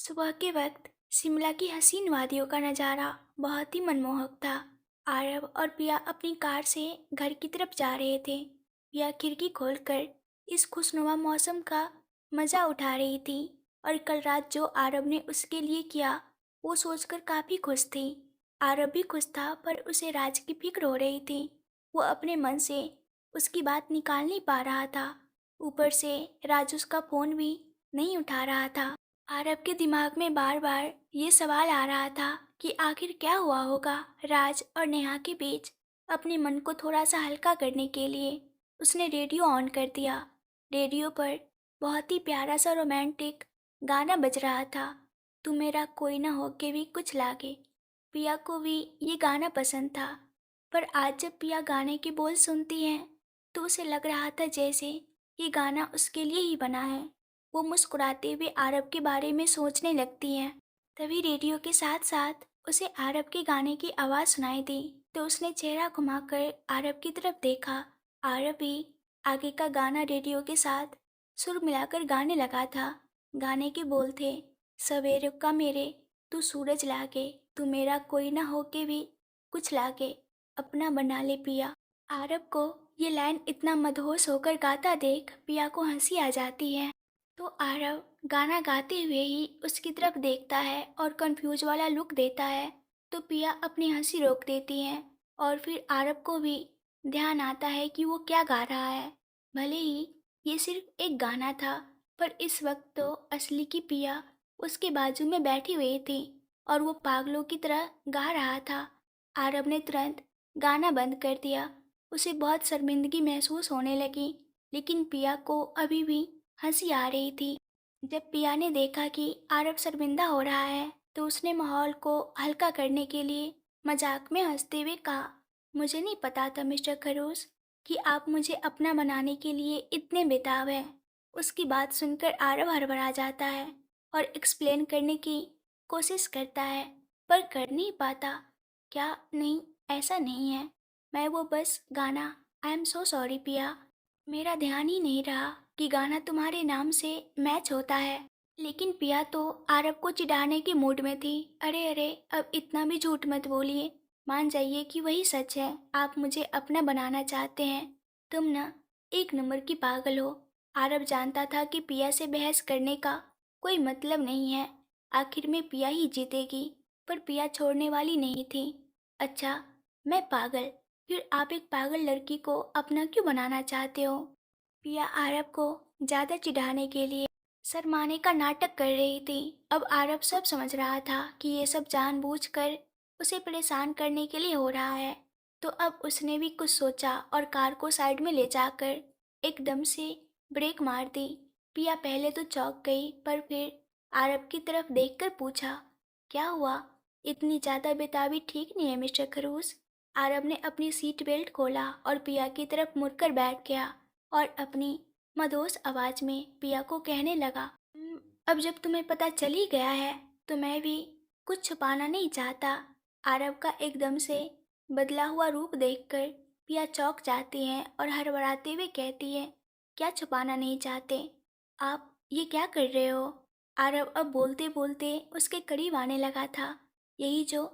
सुबह के वक्त शिमला की हसीन वादियों का नज़ारा बहुत ही मनमोहक था। आरव और पिया अपनी कार से घर की तरफ जा रहे थे। पिया खिड़की खोलकर इस खुशनुमा मौसम का मज़ा उठा रही थी और कल रात जो आरव ने उसके लिए किया वो सोचकर काफ़ी खुश थी। आरव भी खुश था पर उसे राज की फिक्र हो रही थी। वो अपने मन से उसकी बात निकाल नहीं पा रहा था। ऊपर से राज उसका फ़ोन भी नहीं उठा रहा था। आरव के दिमाग में बार बार ये सवाल आ रहा था कि आखिर क्या हुआ होगा राज और नेहा के बीच। अपने मन को थोड़ा सा हल्का करने के लिए उसने रेडियो ऑन कर दिया। रेडियो पर बहुत ही प्यारा सा रोमांटिक गाना बज रहा था। तू मेरा कोई ना होके भी कुछ लागे। पिया को भी ये गाना पसंद था, पर आज जब पिया गाने के बोल सुनती है तो उसे लग रहा था जैसे ये गाना उसके लिए ही बना है। वो मुस्कुराते हुए आरव के बारे में सोचने लगती हैं। तभी रेडियो के साथ साथ उसे आरव के गाने की आवाज़ सुनाई दी, तो उसने चेहरा घुमाकर आरव की तरफ देखा। आरव भी आगे का गाना रेडियो के साथ सुर मिलाकर गाने लगा था। गाने के बोल थे, सवेरे का मेरे तू सूरज लागे, तू मेरा कोई ना होके भी कुछ लागे, अपना बना ले पिया। आरव को ये लाइन इतना मदहोश होकर गाता देख पिया को हंसी आ जाती है। तो आरव गाना गाते हुए ही उसकी तरफ देखता है और कंफ्यूज वाला लुक देता है। तो पिया अपनी हंसी रोक देती है और फिर आरव को भी ध्यान आता है कि वो क्या गा रहा है। भले ही ये सिर्फ एक गाना था, पर इस वक्त तो असली की पिया उसके बाजू में बैठी हुई थी और वो पागलों की तरह गा रहा था। आरव ने तुरंत गाना बंद कर दिया। उसे बहुत शर्मिंदगी महसूस होने लगी, लेकिन पिया को अभी भी हंसी आ रही थी। जब पिया ने देखा कि आरव शर्मिंदा हो रहा है तो उसने माहौल को हल्का करने के लिए मजाक में हंसते हुए कहा, मुझे नहीं पता था मिस्टर खरोस कि आप मुझे अपना बनाने के लिए इतने बेताब हैं। उसकी बात सुनकर आरव हड़बड़ा जाता है और एक्सप्लेन करने की कोशिश करता है, पर कर नहीं पाता। क्या नहीं, ऐसा नहीं है, मैं वो बस गाना, आई एम सो सॉरी पिया, मेरा ध्यान ही नहीं रहा कि गाना तुम्हारे नाम से मैच होता है। लेकिन पिया तो आरव को चिढ़ाने के मूड में थी। अरे अरे, अब इतना भी झूठ मत बोलिए, मान जाइए कि वही सच है, आप मुझे अपना बनाना चाहते हैं। तुम ना एक नंबर की पागल हो। आरव जानता था कि पिया से बहस करने का कोई मतलब नहीं है। आखिर में पिया ही जीतेगी, पर पिया छोड़ने वाली नहीं थी। अच्छा, मैं पागल, फिर आप एक पागल लड़की को अपना क्यों बनाना चाहते हो? पिया आरव को ज्यादा चिढ़ाने के लिए शर्माने का नाटक कर रही थी। अब आरव सब समझ रहा था कि ये सब जानबूझकर उसे परेशान करने के लिए हो रहा है। तो अब उसने भी कुछ सोचा और कार को साइड में ले जाकर एकदम से ब्रेक मार दी। पिया पहले तो चौंक गई, पर फिर आरव की तरफ देखकर पूछा, क्या हुआ? इतनी ज्यादा बेताबी ठीक नहीं है मिस्टर खरूस। आरव ने अपनी सीट बेल्ट खोला और पिया की तरफ मुड़कर बैठ गया और अपनी मदोस आवाज में पिया को कहने लगा, अब जब तुम्हें पता चल ही गया है तो मैं भी कुछ छुपाना नहीं चाहता।" आरव का एकदम से बदला हुआ रूप देखकर पिया चौंक जाती है और हड़बड़ाते हुए कहती है, क्या छुपाना नहीं चाहते? आप ये क्या कर रहे हो? आरव अब बोलते बोलते उसके करीब आने लगा था। यही जो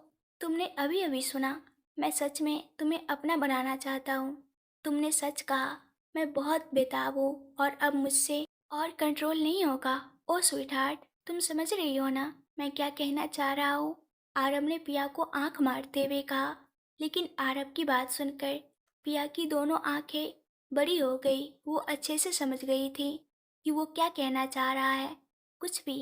तुमने अभी अभी सुना, मैं सच में तुम्हें अपना बनाना चाहता हूँ। तुमने सच कहा, मैं बहुत बेताब हूँ और अब मुझसे और कंट्रोल नहीं होगा। ओ स्वीटहार्ट, तुम समझ रही हो ना मैं क्या कहना चाह रहा हूँ? आरव ने पिया को आंख मारते हुए कहा। लेकिन आरव की बात सुनकर पिया की दोनों आंखें बड़ी हो गई। वो अच्छे से समझ गई थी कि वो क्या कहना चाह रहा है। कुछ भी।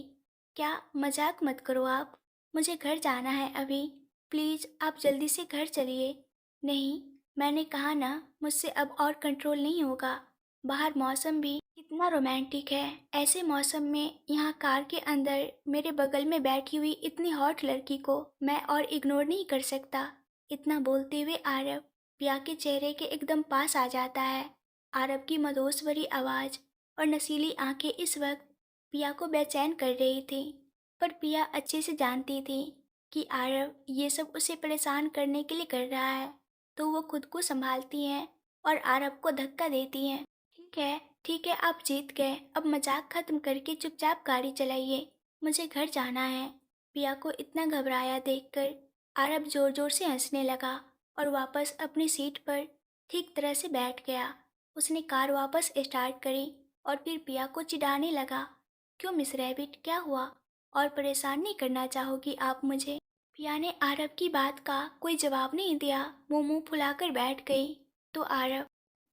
क्या मजाक मत करो आप, मुझे घर जाना है अभी। प्लीज आप जल्दी से घर चलिए। नहीं, मैंने कहा ना, मुझसे अब और कंट्रोल नहीं होगा। बाहर मौसम भी कितना रोमांटिक है। ऐसे मौसम में यहाँ कार के अंदर मेरे बगल में बैठी हुई इतनी हॉट लड़की को मैं और इग्नोर नहीं कर सकता। इतना बोलते हुए आरव पिया के चेहरे के एकदम पास आ जाता है। आरव की मदोस भरी आवाज़ और नशीली आंखें इस वक्त पिया को बेचैन कर रही थी, पर पिया अच्छे से जानती थी कि आरव ये सब उसे परेशान करने के लिए कर रहा है। तो वो खुद को संभालती हैं और आरव को धक्का देती हैं। ठीक है, ठीक है, आप जीत गए, अब मजाक खत्म करके चुपचाप गाड़ी चलाइए। मुझे घर जाना है। पिया को इतना घबराया देखकर आरव जोर जोर से हंसने लगा और वापस अपनी सीट पर ठीक तरह से बैठ गया। उसने कार वापस स्टार्ट करी और फिर पिया को चिढ़ाने लगा। क्यों मिस रैबिट, क्या हुआ? और परेशान नहीं करना चाहोगी आप मुझे? पिया ने आरव की बात का कोई जवाब नहीं दिया, वो मुंह फुलाकर बैठ गई। तो आरव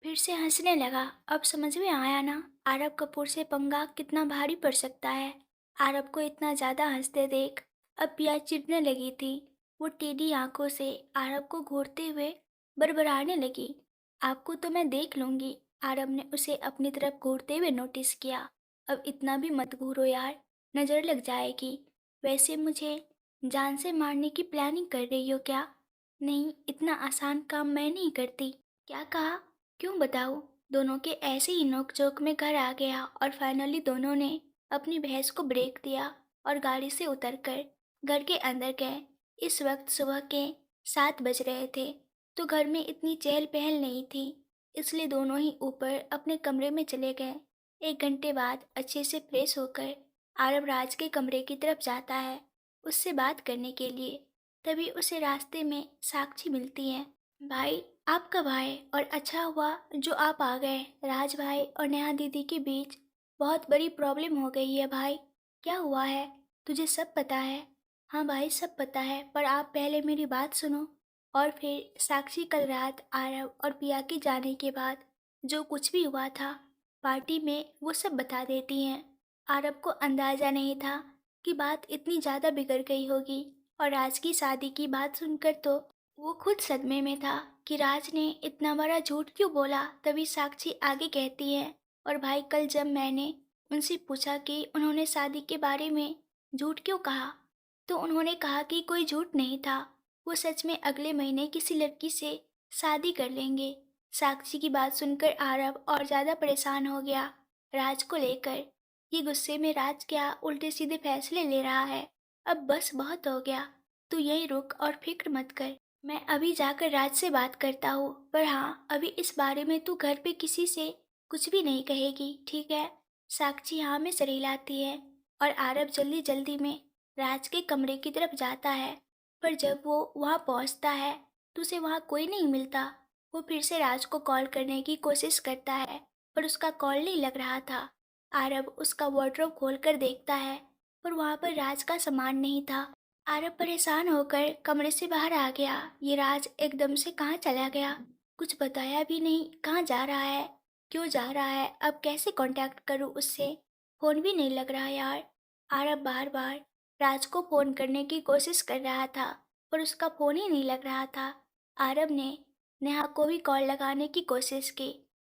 फिर से हंसने लगा। अब समझ में आया ना, आरव कपूर से पंगा कितना भारी पड़ सकता है। आरव को इतना ज्यादा हंसते देख अब पिया चिढ़ने लगी थी। वो टेढ़ी आंखों से आरव को घूरते हुए बड़बड़ाने लगी। आपको तो मैं देख लूंगी। आरव ने उसे अपनी तरफ घूरते हुए नोटिस किया। अब इतना भी मत घूरो यार, नजर लग जाएगी। वैसे मुझे जान से मारने की प्लानिंग कर रही हो क्या? नहीं, इतना आसान काम मैं नहीं करती। क्या कहा? क्यों बताऊँ? दोनों के ऐसे ही नोक-झोंक में घर आ गया और फाइनली दोनों ने अपनी बहस को ब्रेक दिया और गाड़ी से उतरकर घर के अंदर गए। इस वक्त सुबह के 7 बज रहे थे, तो घर में इतनी चहल-पहल नहीं थी, इसलिए दोनों ही ऊपर अपने कमरे में चले गए। 1 घंटे बाद अच्छे से फ्रेश होकर आरव राज के कमरे की तरफ जाता है, उससे बात करने के लिए। तभी उसे रास्ते में साक्षी मिलती है। भाई, आप कब आए? और अच्छा हुआ जो आप आ गए। राज भाई और नेहा दीदी के बीच बहुत बड़ी प्रॉब्लम हो गई है भाई। क्या हुआ है? तुझे सब पता है? हाँ भाई, सब पता है, पर आप पहले मेरी बात सुनो। और फिर साक्षी कल रात आरव और पिया के जाने के बाद जो कुछ भी हुआ था पार्टी में, वो सब बता देती हैं। आरव को अंदाजा नहीं था कि बात इतनी ज़्यादा बिगड़ गई होगी, और राज की शादी की बात सुनकर तो वो खुद सदमे में था कि राज ने इतना बड़ा झूठ क्यों बोला। तभी साक्षी आगे कहती है, और भाई कल जब मैंने उनसे पूछा कि उन्होंने शादी के बारे में झूठ क्यों कहा, तो उन्होंने कहा कि कोई झूठ नहीं था, वो सच में अगले महीने किसी लड़की से शादी कर लेंगे। साक्षी की बात सुनकर आरव और ज़्यादा परेशान हो गया राज को लेकर। ये गुस्से में राज क्या उल्टे सीधे फैसले ले रहा है। अब बस बहुत हो गया, तू यहीं रुक और फिक्र मत कर। मैं अभी जाकर राज से बात करता हूँ, पर हाँ, अभी इस बारे में तू घर पे किसी से कुछ भी नहीं कहेगी, ठीक है? साक्षी हाँ में सर हिलाती है और आरव जल्दी जल्दी में राज के कमरे की तरफ जाता है। पर जब वो वहाँ पहुँचता है तो उसे वहाँ कोई नहीं मिलता। वो फिर से राज को कॉल करने की कोशिश करता है, पर उसका कॉल नहीं लग रहा था। आरव उसका वार्डरोब खोल कर देखता है, पर वहाँ पर राज का सामान नहीं था। आरव परेशान होकर कमरे से बाहर आ गया। ये राज एकदम से कहाँ चला गया? कुछ बताया भी नहीं, कहाँ जा रहा है, क्यों जा रहा है, अब कैसे कांटेक्ट करूँ उससे? फोन भी नहीं लग रहा यार। आरव बार बार राज को फोन करने की कोशिश कर रहा था, पर उसका फोन ही नहीं लग रहा था। आरव ने नेहा को भी कॉल लगाने की कोशिश की,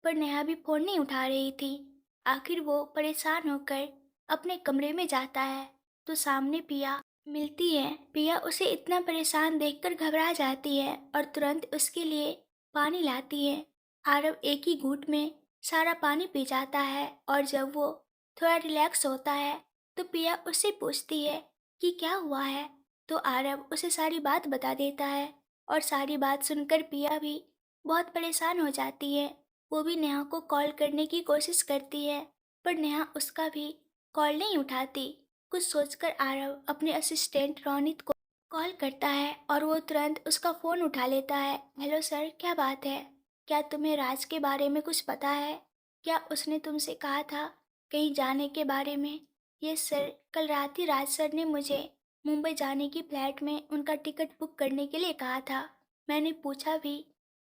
पर नेहा भी फोन नहीं उठा रही थी। आखिर वो परेशान होकर अपने कमरे में जाता है, तो सामने पिया मिलती है। पिया उसे इतना परेशान देखकर घबरा जाती है और तुरंत उसके लिए पानी लाती है। आरव एक ही घूंट में सारा पानी पी जाता है, और जब वो थोड़ा रिलैक्स होता है तो पिया उससे पूछती है कि क्या हुआ है। तो आरव उसे सारी बात बता देता है, और सारी बात सुनकर पिया भी बहुत परेशान हो जाती है। वो भी नेहा को कॉल करने की कोशिश करती है, पर नेहा उसका भी कॉल नहीं उठाती। कुछ सोचकर आरव अपने असिस्टेंट रोनित को कॉल करता है, और वो तुरंत उसका फ़ोन उठा लेता है। हेलो सर, क्या बात है? क्या तुम्हें राज के बारे में कुछ पता है? क्या उसने तुमसे कहा था कहीं जाने के बारे में? यस सर, कल रात ही राज सर ने मुझे मुंबई जाने की फ्लाइट में उनका टिकट बुक करने के लिए कहा था। मैंने पूछा भी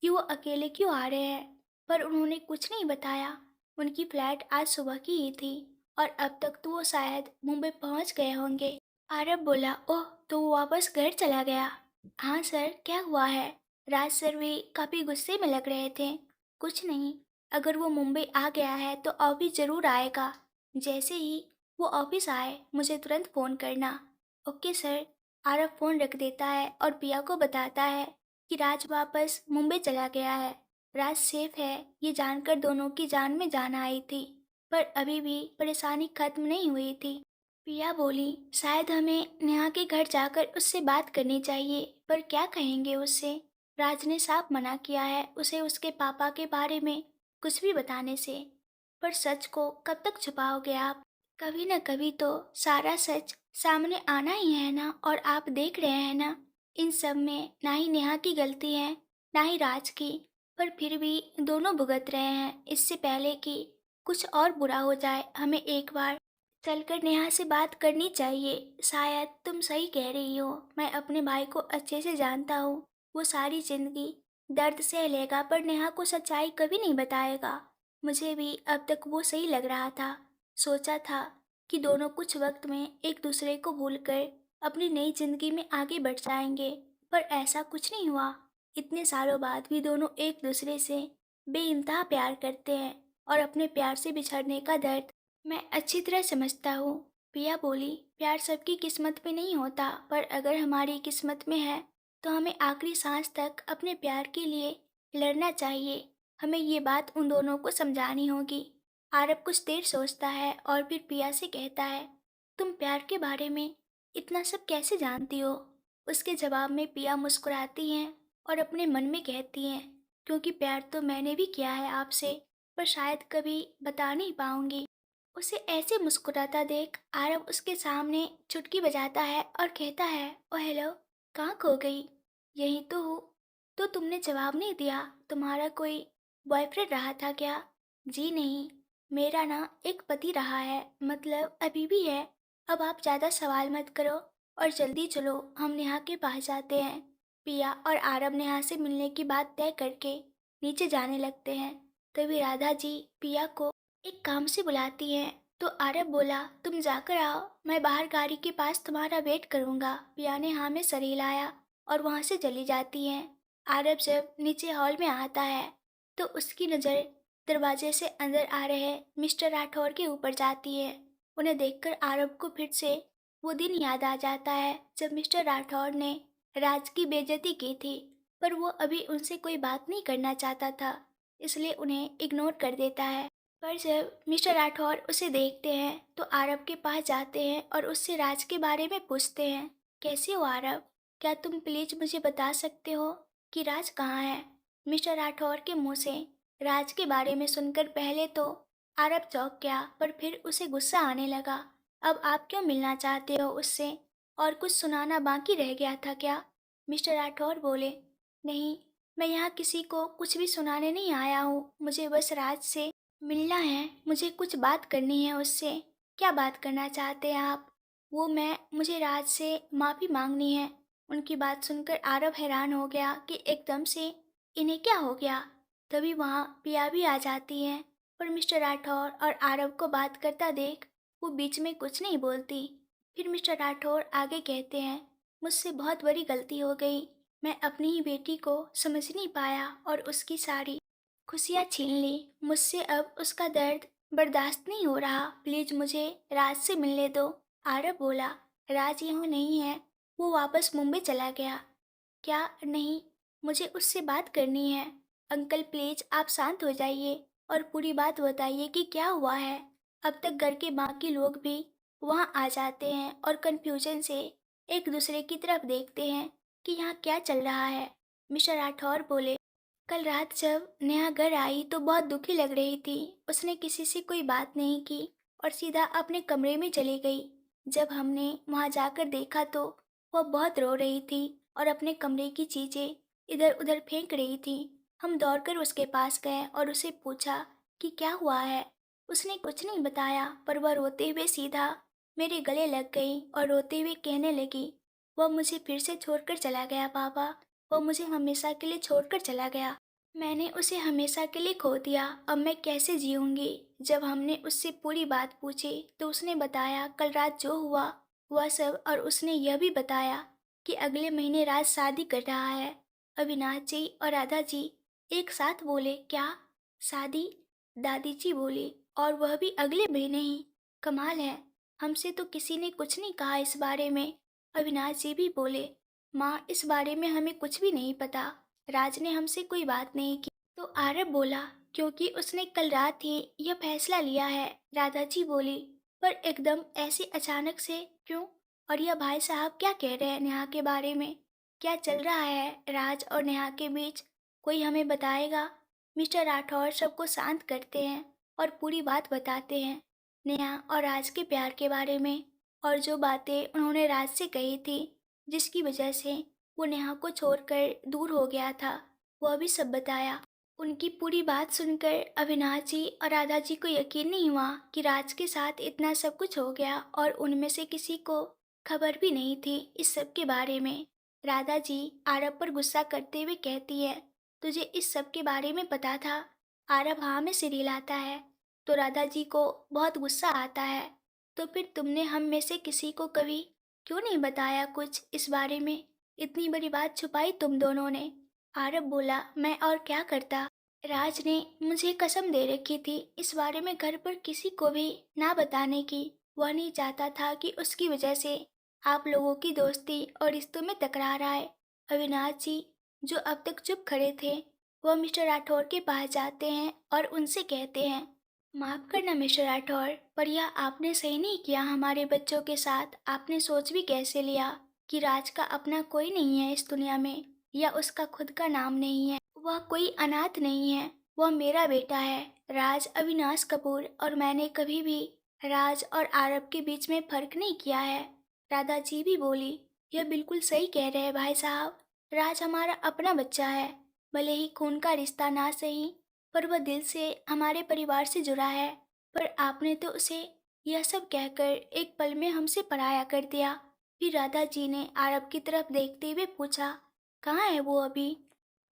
कि वो अकेले क्यों आ रहे हैं, पर उन्होंने कुछ नहीं बताया। उनकी फ्लाइट आज सुबह की ही थी, और अब तक तो वो शायद मुंबई पहुंच गए होंगे। आरव बोला, ओह, तो वो वापस घर चला गया? हाँ सर, क्या हुआ है? राज सर भी काफ़ी गुस्से में लग रहे थे। कुछ नहीं, अगर वो मुंबई आ गया है तो ऑफिस ज़रूर आएगा। जैसे ही वो ऑफिस आए मुझे तुरंत फ़ोन करना। Okay sir. आरव फ़ोन रख देता है और पिया को बताता है कि राज वापस मुंबई चला गया है। राज सेफ है, ये जानकर दोनों की जान में जान आई थी, पर अभी भी परेशानी खत्म नहीं हुई थी। पिया बोली, शायद हमें नेहा के घर जाकर उससे बात करनी चाहिए, पर क्या कहेंगे उससे? राज ने साफ मना किया है उसे उसके पापा के बारे में कुछ भी बताने से। पर सच को कब तक छुपाओगे आप? कभी न कभी तो सारा सच सामने आना ही है ना, और आप देख रहे हैं ना, इन सब में ना ही नेहा की गलती है, ना ही राज की, पर फिर भी दोनों भुगत रहे हैं। इससे पहले कि कुछ और बुरा हो जाए, हमें एक बार चलकर नेहा से बात करनी चाहिए। शायद तुम सही कह रही हो, मैं अपने भाई को अच्छे से जानता हूँ। वो सारी जिंदगी दर्द सह लेगा पर नेहा को सच्चाई कभी नहीं बताएगा। मुझे भी अब तक वो सही लग रहा था। सोचा था कि दोनों कुछ वक्त में एक दूसरे को भूलकर अपनी नई जिंदगी में आगे बढ़ जाएंगे, पर ऐसा कुछ नहीं हुआ। इतने सालों बाद भी दोनों एक दूसरे से बेइंतहा प्यार करते हैं, और अपने प्यार से बिछड़ने का दर्द मैं अच्छी तरह समझता हूँ। पिया बोली, प्यार सबकी किस्मत में नहीं होता, पर अगर हमारी किस्मत में है तो हमें आखिरी सांस तक अपने प्यार के लिए लड़ना चाहिए। हमें ये बात उन दोनों को समझानी होगी। आरब कुछ देर सोचता है और फिर पिया से कहता है, तुम प्यार के बारे में इतना सब कैसे जानती हो? उसके जवाब में पिया मुस्कुराती हैं और अपने मन में कहती हैं, क्योंकि प्यार तो मैंने भी किया है आपसे, पर शायद कभी बता नहीं पाऊंगी। उसे ऐसे मुस्कुराता देख आरव उसके सामने चुटकी बजाता है और कहता है, ओ हेलो, कहाँ खो गई? यही तो हूँ। तो तुमने जवाब नहीं दिया, तुम्हारा कोई बॉयफ्रेंड रहा था क्या? जी नहीं, मेरा ना एक पति रहा है, मतलब अभी भी है। अब आप ज़्यादा सवाल मत करो और जल्दी चलो, हम नेहा के पास जाते हैं। पिया और आरव नेहा से मिलने की बात तय करके नीचे जाने लगते हैं। तभी राधा जी पिया को एक काम से बुलाती हैं, तो आरव बोला, तुम जाकर आओ, मैं बाहर गाड़ी के पास तुम्हारा वेट करूंगा। पिया ने हाँ में सर हिलाया और वहां से चली जाती हैं। आरव जब नीचे हॉल में आता है तो उसकी नज़र दरवाजे से अंदर आ रहे मिस्टर राठौर के ऊपर जाती है। उन्हें देखकर आरव को फिर से वो दिन याद आ जाता है जब मिस्टर राठौर ने राज की बेइज्जती की थी, पर वो अभी उनसे कोई बात नहीं करना चाहता था, इसलिए उन्हें इग्नोर कर देता है। पर जब मिस्टर राठौर उसे देखते हैं तो आरव के पास जाते हैं और उससे राज के बारे में पूछते हैं, कैसे हो आरव? क्या तुम प्लीज मुझे बता सकते हो कि राज कहाँ है? मिस्टर राठौर के मुंह से राज के बारे में सुनकर पहले तो आरव चौंक गया, पर फिर उसे गुस्सा आने लगा। अब आप क्यों मिलना चाहते हो उससे? और कुछ सुनाना बाकी रह गया था क्या? मिस्टर राठौर बोले, नहीं, मैं यहाँ किसी को कुछ भी सुनाने नहीं आया हूँ, मुझे बस राज से मिलना है, मुझे कुछ बात करनी है उससे। क्या बात करना चाहते हैं आप? मुझे राज से माफ़ी मांगनी है। उनकी बात सुनकर आरव हैरान हो गया कि एकदम से इन्हें क्या हो गया। तभी वहाँ पिया भी आ जाती हैं, पर मिस्टर राठौर और आरव को बात करता देख वो बीच में कुछ नहीं बोलती। फिर मिस्टर राठौर आगे कहते हैं, मुझसे बहुत बड़ी गलती हो गई। मैं अपनी ही बेटी को समझ नहीं पाया और उसकी सारी खुशियाँ छीन ली। मुझसे अब उसका दर्द बर्दाश्त नहीं हो रहा। प्लीज मुझे राज से मिलने दो। आरव बोला, राज यहाँ नहीं है, वो वापस मुंबई चला गया। क्या? नहीं, मुझे उससे बात करनी है। अंकल प्लीज आप शांत हो जाइए और पूरी बात बताइए कि क्या हुआ है। अब तक घर के बाकी लोग भी वहाँ आ जाते हैं और कंफ्यूजन से एक दूसरे की तरफ देखते हैं कि यहाँ क्या चल रहा है। मिस्टर राठौर बोले, कल रात जब नेहा घर आई तो बहुत दुखी लग रही थी। उसने किसी से कोई बात नहीं की और सीधा अपने कमरे में चली गई। जब हमने वहां जाकर देखा तो वह बहुत रो रही थी और अपने कमरे की चीजें इधर उधर फेंक रही थी। हम दौड़कर उसके पास गए और उसे पूछा कि क्या हुआ है। उसने कुछ नहीं बताया, पर वह रोते हुए सीधा मेरे गले लग गई और रोते हुए कहने लगी, वह मुझे फिर से छोड़कर चला गया पापा। वो मुझे हमेशा के लिए छोड़कर चला गया। मैंने उसे हमेशा के लिए खो दिया। अब मैं कैसे जीऊँगी? जब हमने उससे पूरी बात पूछी तो उसने बताया कल रात जो हुआ वह सब, और उसने यह भी बताया कि अगले महीने रात शादी कर रहा है। अविनाश जी और राधा जी एक साथ बोले, क्या शादी? दादी जी बोली, और वह भी अगले महीने ही। कमाल है, हमसे तो किसी ने कुछ नहीं कहा इस बारे में। अविनाश जी भी बोले, माँ इस बारे में हमें कुछ भी नहीं पता, राज ने हमसे कोई बात नहीं की। तो आरव बोला, क्योंकि उसने कल रात ही यह फैसला लिया है। राधा जी बोली, पर एकदम ऐसे अचानक से क्यों? और यह भाई साहब क्या कह रहे हैं नेहा के बारे में? क्या चल रहा है राज और नेहा के बीच? कोई हमें बताएगा? मिस्टर राठौर सबको शांत करते हैं और पूरी बात बताते हैं। नेहा और राज के प्यार के बारे में, और जो बातें उन्होंने राज से कही थी, जिसकी वजह से वो नेहा को छोड़कर दूर हो गया था, वह भी सब बताया। उनकी पूरी बात सुनकर अविनाश जी और राधा जी को यकीन नहीं हुआ कि राज के साथ इतना सब कुछ हो गया और उनमें से किसी को खबर भी नहीं थी इस सब के बारे में। राधा जी आरव पर गुस्सा करते हुए कहती है, तुझे इस सब के बारे में पता था? आरव हाँ में सिर हिलाता है। तो राधा जी को बहुत गुस्सा आता है, तो फिर तुमने हम में से किसी को कभी क्यों नहीं बताया कुछ इस बारे में? इतनी बड़ी बात छुपाई तुम दोनों ने। आरव बोला, मैं और क्या करता। राज ने मुझे कसम दे रखी थी इस बारे में घर पर किसी को भी ना बताने की। वह नहीं चाहता था कि उसकी वजह से आप लोगों की दोस्ती और रिश्तों में तकरार आए। अविनाश जी, जो अब तक चुप खड़े थे, वह मिस्टर राठौर के पास जाते हैं और उनसे कहते हैं, माफ करना मिस्टर राठौर, पर यह आपने सही नहीं किया हमारे बच्चों के साथ। आपने सोच भी कैसे लिया कि राज का अपना कोई नहीं है इस दुनिया में, या उसका खुद का नाम नहीं है। वह कोई अनाथ नहीं है, वह मेरा बेटा है, राज अविनाश कपूर। और मैंने कभी भी राज और आरव के बीच में फर्क नहीं किया है। राधा जी भी बोली, यह बिल्कुल सही कह रहे हैं भाई साहब। राज हमारा अपना बच्चा है, भले ही खून का रिश्ता ना सही, पर वह दिल से हमारे परिवार से जुड़ा है। पर आपने तो उसे यह सब कहकर एक पल में हमसे पराया कर दिया। फिर राधा जी ने आरव की तरफ देखते हुए पूछा, कहाँ है वो अभी?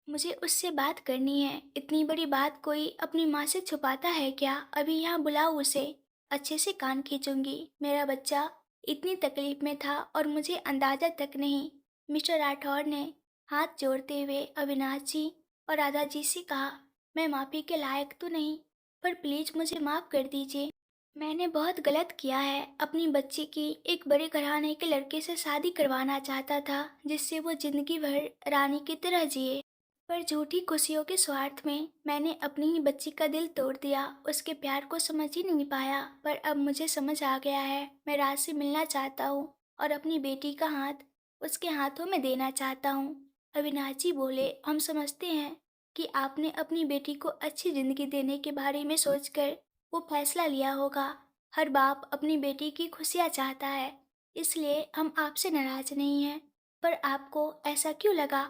मुझे उससे बात करनी है। इतनी बड़ी बात कोई अपनी माँ से छुपाता है क्या? अभी यहाँ बुलाओ उसे, अच्छे से कान खींचूंगी। मेरा बच्चा इतनी तकलीफ में था और मुझे अंदाजा तक नहीं। मिस्टर राठौर ने हाथ जोड़ते हुए अविनाश जी और राधा जी से कहा, मैं माफ़ी के लायक तो नहीं, पर प्लीज़ मुझे माफ़ कर दीजिए। मैंने बहुत गलत किया है। अपनी बच्ची की एक बड़े घराने के लड़के से शादी करवाना चाहता था, जिससे वो जिंदगी भर रानी की तरह जिए। पर झूठी खुशियों के स्वार्थ में मैंने अपनी ही बच्ची का दिल तोड़ दिया। उसके प्यार को समझ ही नहीं पाया। पर अब मुझे समझ आ गया है। मैं राज से मिलना चाहता हूँ और अपनी बेटी का हाथ उसके हाथों में देना चाहता हूँ। अविनाश जी बोले, हम समझते हैं कि आपने अपनी बेटी को अच्छी जिंदगी देने के बारे में सोचकर वो फैसला लिया होगा। हर बाप अपनी बेटी की खुशियाँ चाहता है, इसलिए हम आपसे नाराज नहीं हैं। पर आपको ऐसा क्यों लगा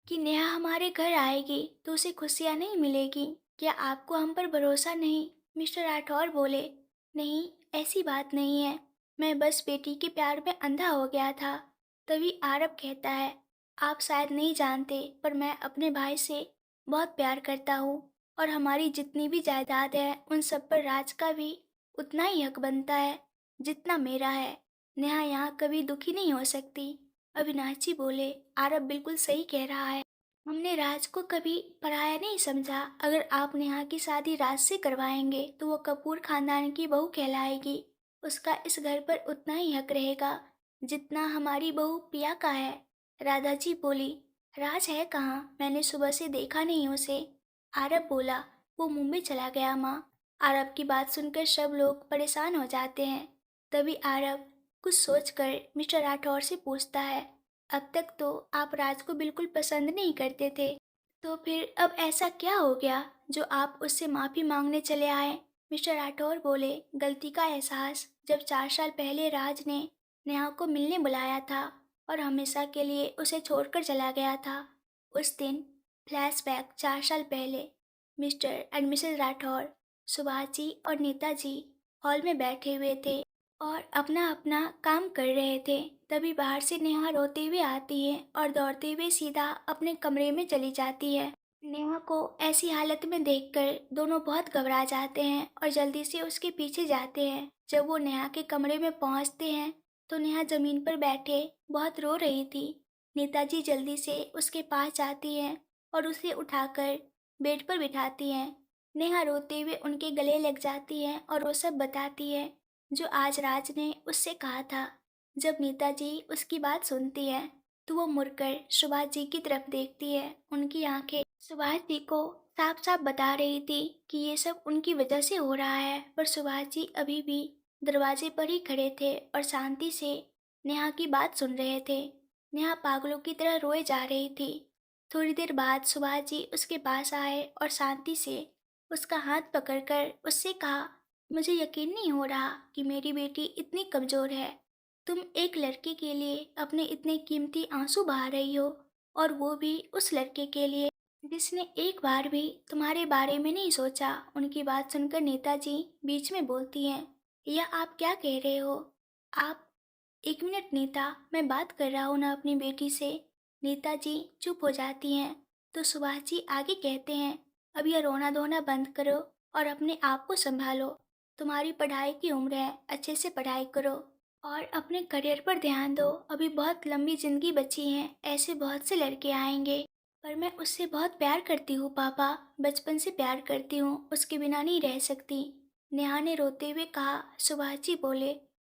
कि नेहा हमारे घर आएगी तो उसे खुशियाँ नहीं मिलेगी? क्या आपको हम पर भरोसा नहीं? मिस्टर राठौर बोले, नहीं, ऐसी बात नहीं है। मैं बस बेटी के प्यार में अंधा हो गया था। तभी आरव कहता है, आप शायद नहीं जानते, पर मैं अपने भाई से बहुत प्यार करता हूँ, और हमारी जितनी भी जायदाद है उन सब पर राज का भी उतना ही हक बनता है जितना मेरा है। नेहा यहाँ कभी दुखी नहीं हो सकती। अविनाश जी बोले, आरव बिल्कुल सही कह रहा है। हमने राज को कभी पराया नहीं समझा। अगर आप नेहा की शादी राज से करवाएंगे तो वो कपूर खानदान की बहू कहलाएगी। उसका इस घर पर उतना ही हक रहेगा जितना हमारी बहू पिया का है। राधा जी बोली, राज है कहाँ? मैंने सुबह से देखा नहीं उसे। आरव बोला, वो मुंबई चला गया माँ। आरव की बात सुनकर सब लोग परेशान हो जाते हैं। तभी आरव कुछ सोचकर मिस्टर राठौर से पूछता है, अब तक तो आप राज को बिल्कुल पसंद नहीं करते थे, तो फिर अब ऐसा क्या हो गया जो आप उससे माफ़ी मांगने चले आए? मिस्टर राठौर बोले, गलती का एहसास जब 4 साल पहले राज ने नेहा को मिलने बुलाया था और हमेशा के लिए उसे छोड़कर चला गया था। उस दिन फ्लैशबैक 4 साल पहले Mr and Mrs Rathore, Subhash ji और नेताजी हॉल में बैठे हुए थे और अपना अपना काम कर रहे थे। तभी बाहर से नेहा रोते हुए आती है और दौड़ते हुए सीधा अपने कमरे में चली जाती है। नेहा को ऐसी हालत में देखकर दोनों बहुत घबरा जाते हैं और जल्दी से उसके पीछे जाते हैं। जब वो नेहा के कमरे में पहुंचते हैं तो नेहा जमीन पर बैठे बहुत रो रही थी। नेताजी जल्दी से उसके पास जाती हैं और उसे उठाकर बेड पर बिठाती हैं। नेहा रोते हुए उनके गले लग जाती है और वो सब बताती है जो आज राज ने उससे कहा था। जब नेताजी उसकी बात सुनती है तो वो मुड़कर सुभाष जी की तरफ देखती है। उनकी आंखें सुभाष जी को साफ साफ बता रही थी कि ये सब उनकी वजह से हो रहा है, पर सुभाष जी अभी भी दरवाजे पर ही खड़े थे और शांति से नेहा की बात सुन रहे थे। नेहा पागलों की तरह रोए जा रही थी। थोड़ी देर बाद सुभाष जी उसके पास आए और शांति से उसका हाथ पकड़कर उससे कहा, मुझे यकीन नहीं हो रहा कि मेरी बेटी इतनी कमज़ोर है। तुम एक लड़के के लिए अपने इतने कीमती आंसू बहा रही हो, और वो भी उस लड़के के लिए जिसने एक बार भी तुम्हारे बारे में नहीं सोचा। उनकी बात सुनकर नेताजी बीच में बोलती हैं, यह आप क्या कह रहे हो? आप एक मिनट नेता, मैं बात कर रहा हूँ ना अपनी बेटी से। नेताजी चुप हो जाती हैं। तो सुभाष जी आगे कहते हैं, अब यह रोना धोना बंद करो और अपने आप को संभालो। तुम्हारी पढ़ाई की उम्र है, अच्छे से पढ़ाई करो और अपने करियर पर ध्यान दो। अभी बहुत लंबी जिंदगी बची है, ऐसे बहुत से लड़के आएंगे। पर मैं उससे बहुत प्यार करती हूँ पापा, बचपन से प्यार करती हूँ, उसके बिना नहीं रह सकती। नेहा ने रोते हुए कहा। सुभाष जी बोले,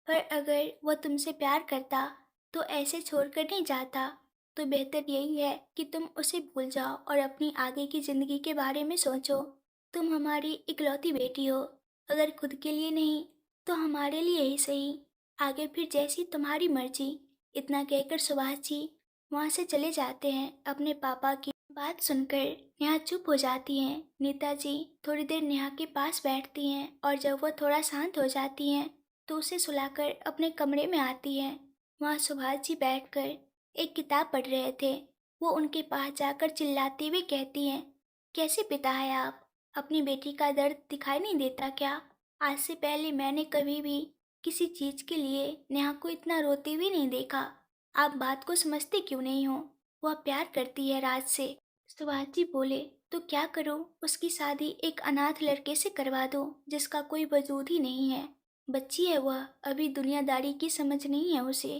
पर अगर वो तुमसे प्यार करता तो ऐसे छोड़कर नहीं जाता। तो बेहतर यही है कि तुम उसे भूल जाओ और अपनी आगे की जिंदगी के बारे में सोचो। तुम हमारी इकलौती बेटी हो, अगर खुद के लिए नहीं तो हमारे लिए ही सही। आगे फिर जैसी तुम्हारी मर्जी। इतना कहकर सुभाष जी वहाँ से चले जाते हैं। अपने पापा की बात सुनकर नेहा चुप हो जाती हैं। नेताजी थोड़ी देर नेहा के पास बैठती हैं और जब वह थोड़ा शांत हो जाती हैं तो उसे सुलाकर अपने कमरे में आती हैं। वहाँ सुभाष जी बैठकर एक किताब पढ़ रहे थे। वो उनके पास जाकर चिल्लाते हुए कहती हैं, कैसे पिता है आप? अपनी बेटी का दर्द दिखाई नहीं देता क्या? आज से पहले मैंने कभी भी किसी चीज के लिए नेहा को इतना रोते हुए नहीं देखा। आप बात को समझते क्यों नहीं हो? वह प्यार करती है राज से। सुभाष जी बोले, तो क्या करूं? उसकी शादी एक अनाथ लड़के से करवा दो जिसका कोई वजूद ही नहीं है। बच्ची है वह, अभी दुनियादारी की समझ नहीं है उसे।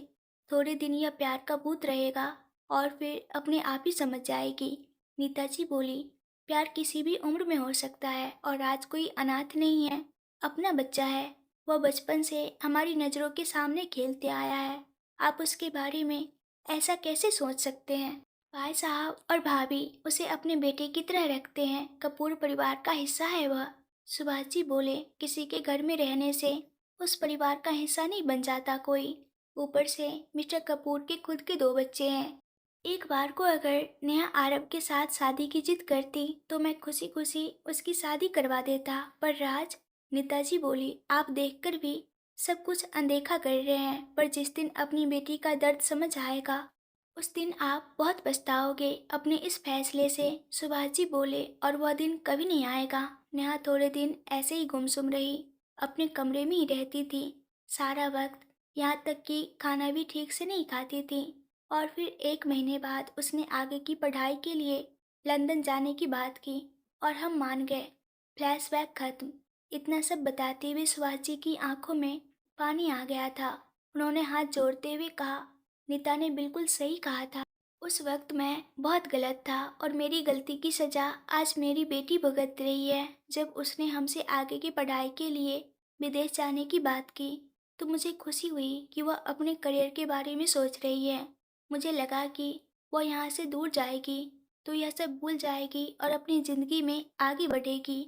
थोड़े दिन यह प्यार का भूत रहेगा और फिर अपने आप ही समझ जाएगी। नीताजी बोली, प्यार किसी भी उम्र में हो सकता है और राज कोई अनाथ नहीं है, अपना बच्चा है। वह बचपन से हमारी नज़रों के सामने खेलते आया है। आप उसके बारे में ऐसा कैसे सोच सकते हैं? भाई साहब और भाभी उसे अपने बेटे की तरह रखते हैं, कपूर परिवार का हिस्सा है वह। सुभाष जी बोले, किसी के घर में रहने से उस परिवार का हिस्सा नहीं बन जाता कोई। ऊपर से मिस्टर कपूर के खुद के दो बच्चे हैं। एक बार को अगर नेहा आरब के साथ शादी की जिद करती तो मैं खुशी खुशी उसकी शादी करवा देता, पर राज। नेताजी बोली, आप देखकर भी सब कुछ अनदेखा कर रहे हैं, पर जिस दिन अपनी बेटी का दर्द समझ आएगा उस दिन आप बहुत पछताओगे अपने इस फैसले से। सुभाष जी बोले, और वह दिन कभी नहीं आएगा। नेहा थोड़े दिन ऐसे ही गुमसुम रही, अपने कमरे में ही रहती थी सारा वक्त, यहाँ तक कि खाना भी ठीक से नहीं खाती थी। और फिर एक महीने बाद उसने आगे की पढ़ाई के लिए लंदन जाने की बात की और हम मान गए। फ्लैशबैक खत्म। इतना सब बताते हुए सुभाष जी की आंखों में पानी आ गया था। उन्होंने हाथ जोड़ते हुए कहा, नीता ने बिल्कुल सही कहा था। उस वक्त मैं बहुत गलत था और मेरी गलती की सज़ा आज मेरी बेटी भुगत रही है। जब उसने हमसे आगे की पढ़ाई के लिए विदेश जाने की बात की तो मुझे खुशी हुई कि वह अपने करियर के बारे में सोच रही है। मुझे लगा कि वह यहाँ से दूर जाएगी तो यह सब भूल जाएगी और अपनी ज़िंदगी में आगे बढ़ेगी।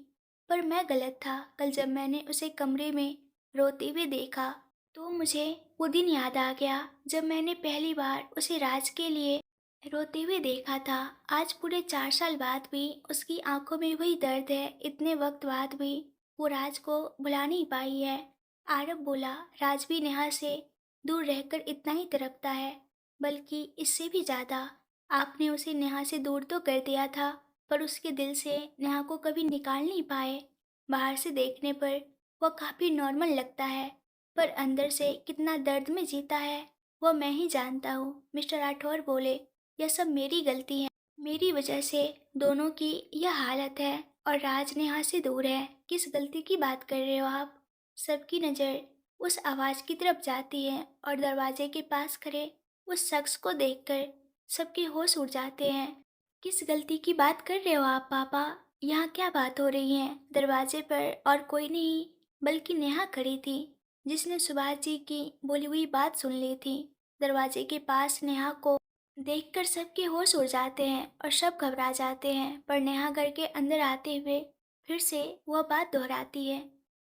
पर मैं गलत था। कल जब मैंने उसे कमरे में रोते हुए देखा तो मुझे वो दिन याद आ गया जब मैंने पहली बार उसे राज के लिए रोते हुए देखा था। आज पूरे 4 साल बाद भी उसकी आंखों में वही दर्द है। इतने वक्त बाद भी वो राज को भुला नहीं पाई है। आरब बोला, राज भी नेहा से दूर रहकर इतना ही तड़पता है, बल्कि इससे भी ज़्यादा। आपने उसे नेहा से दूर तो कर दिया था, पर उसके दिल से नेहा को कभी निकाल नहीं पाए। बाहर से देखने पर वह काफ़ी नॉर्मल लगता है, पर अंदर से कितना दर्द में जीता है वो मैं ही जानता हूँ। मिस्टर राठौर बोले, यह सब मेरी गलती है। मेरी वजह से दोनों की यह हालत है और राज नेहा से दूर है। किस गलती की बात कर रहे हो आप? सबकी नज़र उस आवाज़ की तरफ जाती है और दरवाजे के पास खड़े उस शख्स को देखकर सबके होश उड़ जाते हैं। किस गलती की बात कर रहे हो आप पापा? यहाँ क्या बात हो रही है? दरवाजे पर और कोई नहीं बल्कि नेहा खड़ी थी, जिसने सुभाष जी की बोली हुई बात सुन ली थी। दरवाजे के पास नेहा को देखकर सबके होश उड़ जाते हैं और सब घबरा जाते हैं, पर नेहा घर के अंदर आते हुए फिर से वह बात दोहराती है।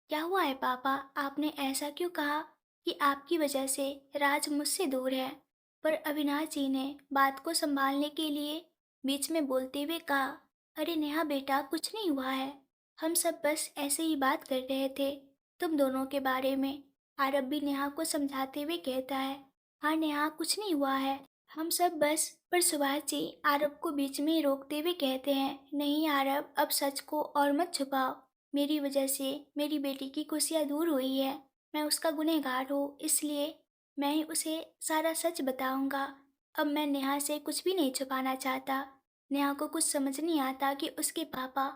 क्या हुआ है पापा? आपने ऐसा क्यों कहा कि आपकी वजह से राज मुझसे दूर है? पर अविनाश जी ने बात को संभालने के लिए बीच में बोलते हुए कहा, अरे नेहा बेटा, कुछ नहीं हुआ है। हम सब बस ऐसे ही बात कर रहे थे। तुम दोनों के बारे में। आरब भी नेहा को समझाते हुए कहता है, हाँ नेहा, कुछ नहीं हुआ है, हम सब बस। पर सुभाष जी आरब को बीच में ही रोकते हुए कहते हैं, नहीं आरब, अब सच को और मत छुपाओ। मेरी वजह से मेरी बेटी की खुशियाँ दूर हुई है। मैं उसका गुनहगार हूँ, इसलिए मैं ही उसे सारा सच बताऊंगा। अब मैं नेहा से कुछ भी नहीं छुपाना चाहता। नेहा को कुछ समझ नहीं आता कि उसके पापा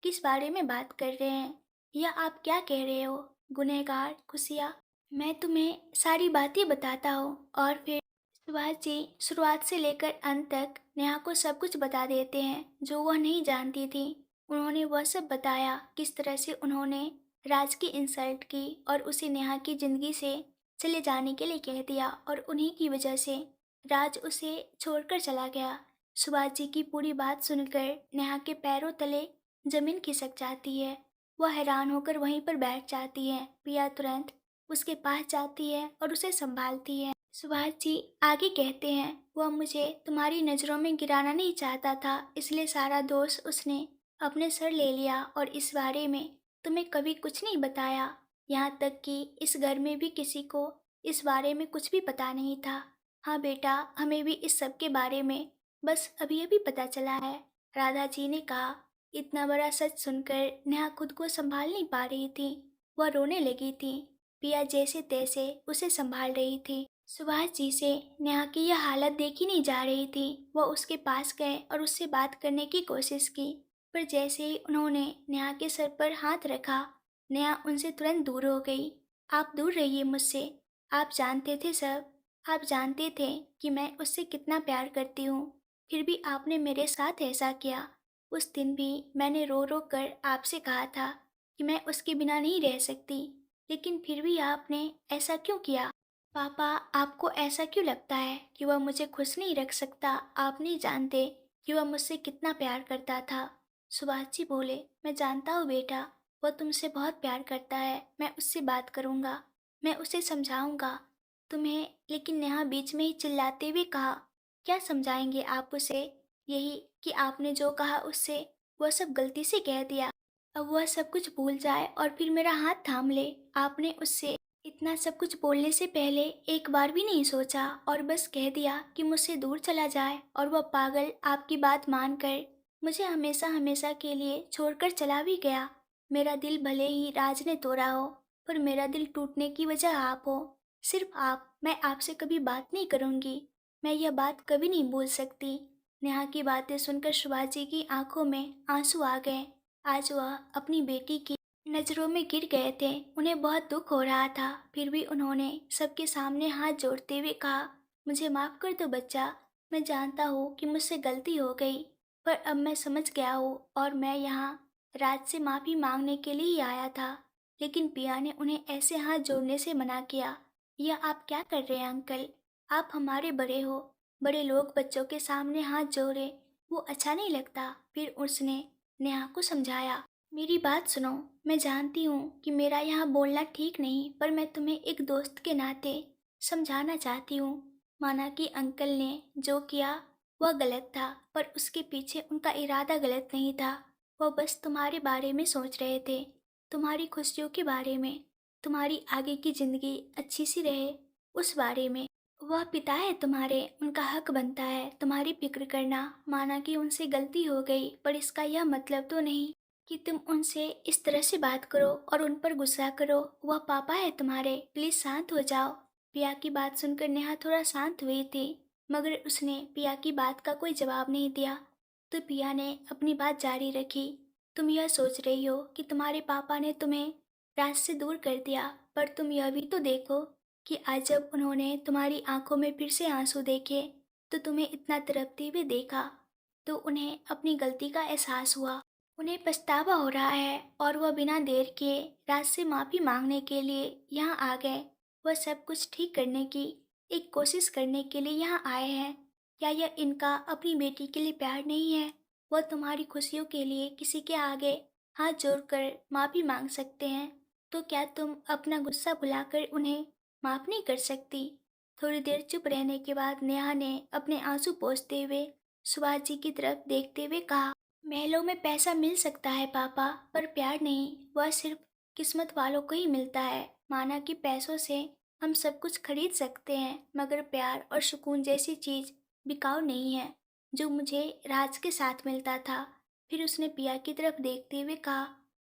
किस बारे में बात कर रहे हैं। या आप क्या कह रहे हो? गुनहगार, खुशियाँ? मैं तुम्हें सारी बातें बताता हूँ। और फिर सुभाष जी शुरुआत से लेकर अंत तक नेहा को सब कुछ बता देते हैं जो वह नहीं जानती थी। उन्होंने वह सब बताया, किस तरह से उन्होंने राज की इंसल्ट की और उसे नेहा की जिंदगी से चले जाने के लिए कह दिया, और उन्हीं की वजह से राज उसे छोड़कर चला गया। सुभाष जी की पूरी बात सुनकर नेहा के पैरों तले जमीन खिसक जाती है। वह हैरान होकर वहीं पर बैठ जाती है। पिया तुरंत उसके पास जाती है और उसे संभालती है। सुभाष जी आगे कहते हैं, वह मुझे तुम्हारी नज़रों में गिराना नहीं चाहता था, इसलिए सारा दोष उसने अपने सर ले लिया और इस बारे में तुम्हें कभी कुछ नहीं बताया। यहाँ तक कि इस घर में भी किसी को इस बारे में कुछ भी पता नहीं था। हाँ बेटा, हमें भी इस सब के बारे में बस अभी अभी पता चला है, राधा जी ने कहा। इतना बड़ा सच सुनकर नेहा खुद को संभाल नहीं पा रही थी। वह रोने लगी थी। पिया जैसे तैसे उसे संभाल रही थी। सुभाष जी से नेहा की यह हालत देखी नहीं जा रही थी। वह उसके पास गए और उससे बात करने की कोशिश की, पर जैसे ही उन्होंने नेहा के सर पर हाथ रखा, नेहा उनसे तुरंत दूर हो गई। आप दूर रहिए मुझसे। आप जानते थे सब। आप जानते थे कि मैं उससे कितना प्यार करती हूँ, फिर भी आपने मेरे साथ ऐसा किया। उस दिन भी मैंने रो रो कर आपसे कहा था कि मैं उसके बिना नहीं रह सकती, लेकिन फिर भी आपने ऐसा क्यों किया? पापा, आपको ऐसा क्यों लगता है कि वह मुझे खुश नहीं रख सकता? आप नहीं जानते कि वह मुझसे कितना प्यार करता था। सुभाष जी बोले, मैं जानता हूँ बेटा, वह तुमसे बहुत प्यार करता है। मैं उससे बात करूँगा, मैं उसे समझाऊँगा तुम्हें। लेकिन नेहा बीच में ही चिल्लाते हुए कहा, क्या समझाएंगे आप उसे? यही कि आपने जो कहा उससे वह सब गलती से कह दिया। अब वह सब कुछ भूल जाए और फिर मेरा हाथ थाम ले। आपने उससे इतना सब कुछ बोलने से पहले एक बार भी नहीं सोचा और बस कह दिया कि मुझसे दूर चला जाए, और वह पागल आपकी बात मानकर मुझे हमेशा हमेशा के लिए छोड़कर चला भी गया। मेरा दिल भले ही राज ने तोड़ा हो, पर मेरा दिल टूटने की वजह आप हो, सिर्फ आप। मैं आपसे कभी बात नहीं करूँगी, मैं यह बात कभी नहीं भूल सकती। नेहा की बातें सुनकर शिवाजी की आंखों में आंसू आ गए। आज वह अपनी बेटी की नज़रों में गिर गए थे। उन्हें बहुत दुख हो रहा था, फिर भी उन्होंने सबके सामने हाथ जोड़ते हुए कहा, मुझे माफ़ कर दो बच्चा। मैं जानता हूँ कि मुझसे गलती हो गई, पर अब मैं समझ गया हूँ और मैं यहाँ राज से माफ़ी मांगने के लिए ही आया था। लेकिन पिया ने उन्हें ऐसे हाथ जोड़ने से मना किया। यह आप क्या कर रहे हैं अंकल? आप हमारे बड़े हो, बड़े लोग बच्चों के सामने हाथ जोड़े, वो अच्छा नहीं लगता। फिर उसने नेहा को समझाया, मेरी बात सुनो। मैं जानती हूँ कि मेरा यहाँ बोलना ठीक नहीं, पर मैं तुम्हें एक दोस्त के नाते समझाना चाहती हूँ। माना कि अंकल ने जो किया वह गलत था, पर उसके पीछे उनका इरादा गलत नहीं था। वह बस तुम्हारे बारे में सोच रहे थे, तुम्हारी खुशियों के बारे में, तुम्हारी आगे की ज़िंदगी अच्छी सी रहे उस बारे में। वह पिता है तुम्हारे, उनका हक बनता है तुम्हारी फिक्र करना। माना कि उनसे गलती हो गई, पर इसका यह मतलब तो नहीं कि तुम उनसे इस तरह से बात करो और उन पर गुस्सा करो। वह पापा है तुम्हारे, प्लीज शांत हो जाओ। पिया की बात सुनकर नेहा थोड़ा शांत हुई थी, मगर उसने पिया की बात का कोई जवाब नहीं दिया। तो पिया ने अपनी बात जारी रखी, तुम यह सोच रही हो कि तुम्हारे पापा ने तुम्हें राज से दूर कर दिया, पर तुम यह भी तो देखो कि आज जब उन्होंने तुम्हारी आंखों में फिर से आंसू देखे, तो तुम्हें इतना तड़पते हुए देखा, तो उन्हें अपनी गलती का एहसास हुआ। उन्हें पछतावा हो रहा है और वह बिना देर किए राज से माफ़ी मांगने के लिए यहाँ आ गए। वह सब कुछ ठीक करने की एक कोशिश करने के लिए यहाँ आए हैं। क्या यह इनका अपनी बेटी के लिए प्यार नहीं है? वह तुम्हारी खुशियों के लिए किसी के आगे हाथ जोड़कर माफ़ी मांग सकते हैं, तो क्या तुम अपना गुस्सा भुलाकर उन्हें माफ़ नहीं कर सकती? थोड़ी देर चुप रहने के बाद नेहा ने अपने आंसू पोंछते हुए सुभाष जी की तरफ देखते हुए कहा, महलों में पैसा मिल सकता है पापा, पर प्यार नहीं। वह सिर्फ किस्मत वालों को ही मिलता है। माना कि पैसों से हम सब कुछ खरीद सकते हैं, मगर प्यार और सुकून जैसी चीज़ बिकाऊ नहीं है, जो मुझे राज के साथ मिलता था। फिर उसने पिया की तरफ देखते हुए कहा,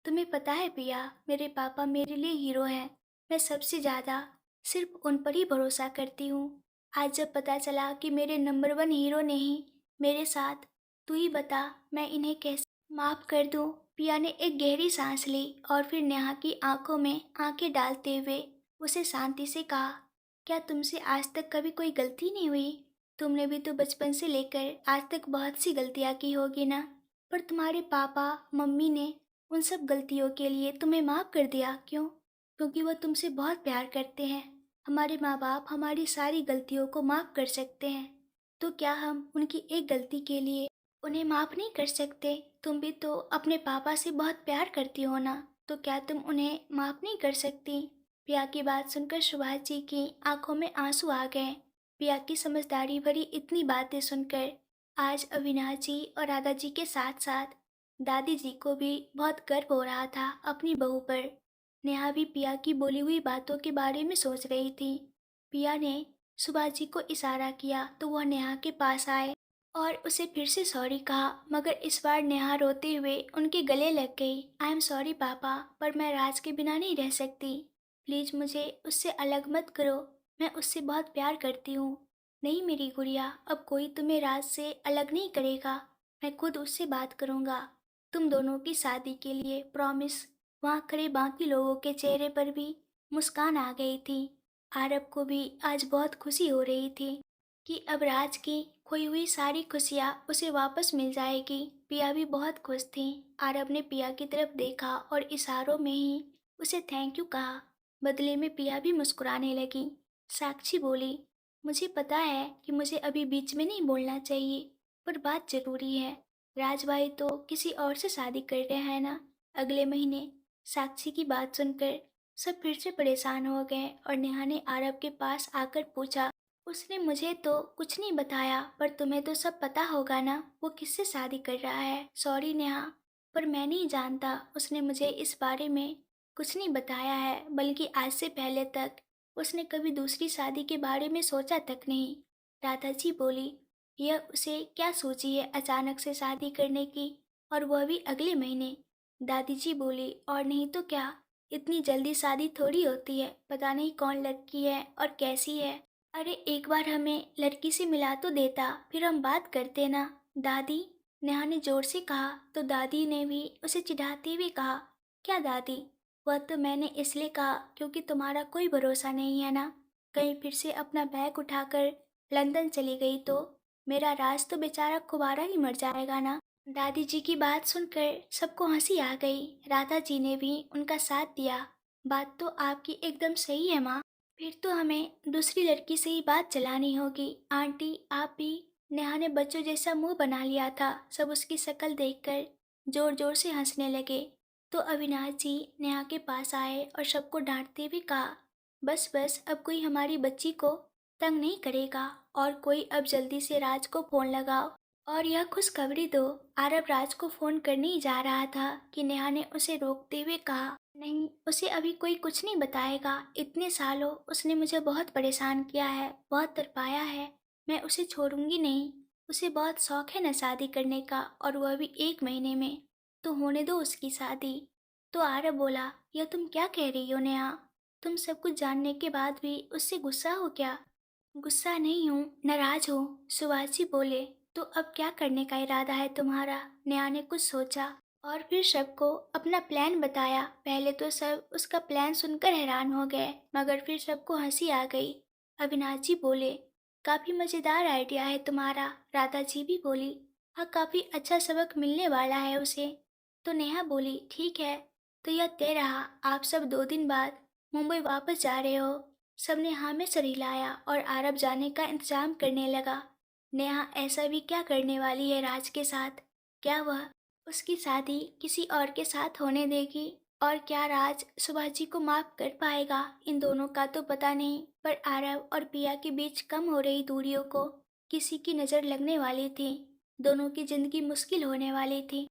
तुम्हें पता है पिया, मेरे पापा मेरे लिए हीरो हैं। मैं सबसे ज़्यादा सिर्फ उन पर ही भरोसा करती हूँ। आज जब पता चला कि मेरे नंबर वन हीरो ने ही मेरे साथ, तू ही बता मैं इन्हें कैसे माफ़ कर दूँ। पिया ने एक गहरी सांस ली और फिर नेहा की आंखों में आंखें डालते हुए उसे शांति से कहा, क्या तुमसे आज तक कभी कोई गलती नहीं हुई? तुमने भी तो बचपन से लेकर आज तक बहुत सी गलतियाँ की होगी ना। पर तुम्हारे पापा मम्मी ने उन सब गलतियों के लिए तुम्हें माफ़ कर दिया, क्यों? क्योंकि वो तुमसे बहुत प्यार करते हैं। हमारे माँ बाप हमारी सारी गलतियों को माफ़ कर सकते हैं, तो क्या हम उनकी एक गलती के लिए उन्हें माफ़ नहीं कर सकते? तुम भी तो अपने पापा से बहुत प्यार करती हो ना, तो क्या तुम उन्हें माफ़ नहीं कर सकती? पिया की बात सुनकर सुभाष जी की आंखों में आंसू आ गए। पिया की समझदारी भरी इतनी बातें सुनकर आज अविनाश जी और राधा जी के साथ साथ दादी जी को भी बहुत गर्व हो रहा था अपनी बहू पर। नेहा भी पिया की बोली हुई बातों के बारे में सोच रही थी। पिया ने सुभाष जी को इशारा किया तो वह नेहा के पास आए और उसे फिर से सॉरी कहा, मगर इस बार नेहा रोते हुए उनके गले लग गई। आई एम सॉरी पापा, पर मैं राज के बिना नहीं रह सकती। प्लीज़ मुझे उससे अलग मत करो, मैं उससे बहुत प्यार करती हूँ। नहीं मेरी गुड़िया, अब कोई तुम्हें राज से अलग नहीं करेगा, मैं खुद उससे बात करूँगा। तुम दोनों की शादी के लिए प्रॉमिस। वहाँ खड़े बाकी लोगों के चेहरे पर भी मुस्कान आ गई थी। आरब को भी आज बहुत खुशी हो रही थी कि अब राज की खोई हुई सारी खुशियाँ उसे वापस मिल जाएगी। पिया भी बहुत खुश थी। आरब ने पिया की तरफ देखा और इशारों में ही उसे थैंक यू कहा। बदले में पिया भी मुस्कुराने लगी। साक्षी बोली, मुझे पता है कि मुझे अभी बीच में नहीं बोलना चाहिए, पर बात जरूरी है। राजभाई तो किसी और से शादी कर रहे हैं ना, अगले महीने। साक्षी की बात सुनकर सब फिर से परेशान हो गए और नेहा ने आरब के पास आकर पूछा, उसने मुझे तो कुछ नहीं बताया, पर तुम्हें तो सब पता होगा ना, वो किससे शादी कर रहा है? सॉरी नेहा, पर मैं नहीं जानता। उसने मुझे इस बारे में कुछ नहीं बताया है, बल्कि आज से पहले तक उसने कभी दूसरी शादी के बारे में सोचा तक नहीं। दादाजी बोली, यह उसे क्या सोची है अचानक से शादी करने की, और वह भी अगले महीने। दादी जी बोली, और नहीं तो क्या, इतनी जल्दी शादी थोड़ी होती है, पता नहीं कौन लड़की है और कैसी है। अरे एक बार हमें लड़की से मिला तो देता, फिर हम बात करते ना। दादी, नेहा ने जोर से कहा तो दादी ने भी उसे चिढ़ाते हुए कहा, क्या दादी? वह तो मैंने इसलिए कहा क्योंकि तुम्हारा कोई भरोसा नहीं है ना, कहीं फिर से अपना बैग उठाकर लंदन चली गई तो मेरा राज तो बेचारा कुंवारा ही मर जाएगा ना। दादी जी की बात सुनकर सबको हंसी आ गई। राधा जी ने भी उनका साथ दिया। बात तो आपकी एकदम सही है माँ, फिर तो हमें दूसरी लड़की से ही बात चलानी होगी। आंटी आप भी। नेहा ने बच्चों जैसा मुंह बना लिया था। सब उसकी शक्ल देखकर जोर जोर से हंसने लगे। तो अविनाश जी नेहा के पास आए और सबको डांटते हुए कहा, बस बस, अब कोई हमारी बच्ची को तंग नहीं करेगा, और कोई अब जल्दी से राज को फोन लगाओ और यह खुशखबरी दो। आरब राज को फोन करने ही जा रहा था कि नेहा ने उसे रोकते हुए कहा, नहीं, उसे अभी कोई कुछ नहीं बताएगा। इतने सालों उसने मुझे बहुत परेशान किया है, बहुत तड़पाया है। मैं उसे छोड़ूंगी नहीं। उसे बहुत शौक है न शादी करने का, और वह भी एक महीने में। तो होने दो उसकी शादी। तो आरब बोला, यह तुम क्या कह रही हो नेहा? तुम सब कुछ जानने के बाद भी उससे गुस्सा हो क्या? गुस्सा नहीं हूँ, नाराज हूँ। सुभाष जी बोले, तो अब क्या करने का इरादा है तुम्हारा? नेहा ने कुछ सोचा और फिर सबको अपना प्लान बताया। पहले तो सब उसका प्लान सुनकर हैरान हो गए, मगर फिर सबको हंसी आ गई। अविनाश जी बोले, काफी मजेदार आइडिया है तुम्हारा। राधा जी भी बोली, हाँ, काफी अच्छा सबक मिलने वाला है उसे। तो नेहा बोली, ठीक है, तो यह तय रहा, आप सब 2 दिन बाद मुंबई वापस जा रहे हो। सबने हाँ में सर हिलाया और आरब जाने का इंतजाम करने लगा। नेहा ऐसा भी क्या करने वाली है राज के साथ? क्या वह उसकी शादी किसी और के साथ होने देगी? और क्या राज सुभाष जी को माफ कर पाएगा? इन दोनों का तो पता नहीं, पर आरव और पिया के बीच कम हो रही दूरियों को किसी की नज़र लगने वाली थी। दोनों की जिंदगी मुश्किल होने वाली थी।